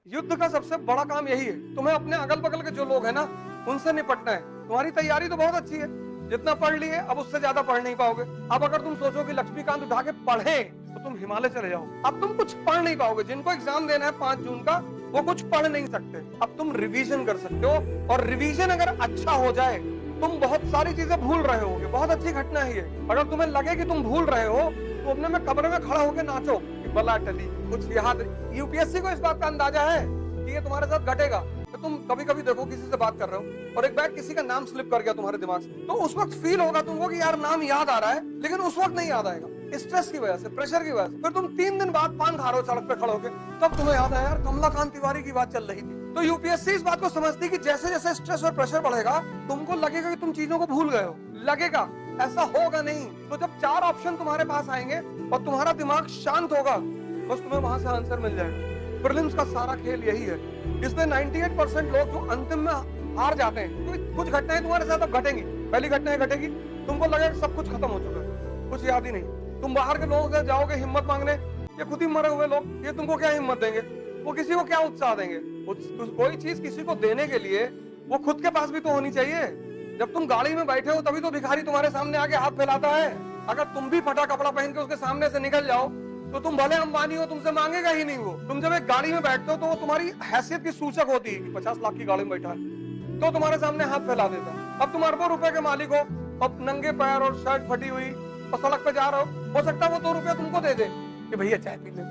युद्ध का सबसे बड़ा काम यही है, तुम्हें अपने अगल बगल के जो लोग हैं ना उनसे निपटना है। तुम्हारी तैयारी तो बहुत अच्छी है, जितना पढ़ लिए अब उससे ज्यादा पढ़ नहीं पाओगे। अब अगर तुम सोचो कि लक्ष्मीकांत उठा के पढ़े तो तुम हिमालय चले जाओ। अब तुम कुछ पढ़ नहीं पाओगे। जिनको एग्जाम देना है 5 जून का वो कुछ पढ़ नहीं सकते। अब तुम रिवीजन कर सकते हो, और रिवीजन अगर अच्छा हो जाए तुम बहुत सारी चीजें भूल रहे होगे। बहुत अच्छी घटना है ये। अगर तुम्हें लगे कि तुम भूल रहे हो तो अपने में कमरे में खड़ा होकर नाचो कि बला टली कुछ याद। यूपीएससी को इस बात का अंदाजा है कि ये तुम्हारे साथ घटेगा। तो तुम कभी कभी देखो किसी से बात कर रहे हो और एक बार किसी का नाम स्लिप कर गया तुम्हारे दिमाग से, तो उस वक्त फील होगा तुमको कि यार नाम याद आ रहा है, लेकिन उस वक्त नहीं याद आएगा स्ट्रेस की वजह से, प्रेशर की वजह से। फिर तुम 3 दिन बाद पान खा रहे हो सड़क पे खड़े होकर, तब तुम्हें याद आया यार कमलाकांत तिवारी की बात चल रही थी। तो यूपीएससी इस बात को समझती कि जैसे जैसे स्ट्रेस और प्रेशर बढ़ेगा तुमको लगेगा कि तुम चीजों को भूल गए हो। लगेगा, ऐसा होगा नहीं। तो जब 4 ऑप्शन तुम्हारे पास आएंगे और तुम्हारा दिमाग शांत होगा, बस तुम्हें वहां से आंसर मिल जाएगा। प्रीलिम्स का सारा खेल यही है। इसमें 98% लोग जो अंतिम में हार जाते हैं, क्योंकि कुछ घटनाएं तुम्हारे साथ अब घटेंगी। पहली घटना घटेगी, तुमको लगेगा सब कुछ खत्म हो चुका है, कुछ याद ही नहीं। तुम बाहर के लोगों से जाओगे हिम्मत मांगने, ये खुद ही मरे हुए लोग, ये तुमको क्या हिम्मत देंगे, वो किसी को क्या उत्साह देंगे। कोई चीज किसी को देने के लिए वो खुद के पास भी तो होनी चाहिए। जब तुम गाड़ी में बैठे हो तभी तो भिखारी तुम्हारे सामने आके हाथ फैलाता है। अगर तुम भी फटा कपड़ा पहन के उसके सामने से निकल जाओ तो तुम भले अंबानी हो, तुमसे मांगेगा ही नहीं वो। तुम जब एक गाड़ी में बैठते हो तो वो तुम्हारी हैसियत की सूचक होती है कि 50 लाख की गाड़ी में बैठा है, तो तुम्हारे सामने हाथ फैला देता है। अब तुम अरबों रुपए के मालिक हो, अब नंगे पैर और शर्ट फटी हुई और सड़क पे जा रहे हो सकता है वो 2 रुपया तुमको दे दे कि भैया चाय पी ले।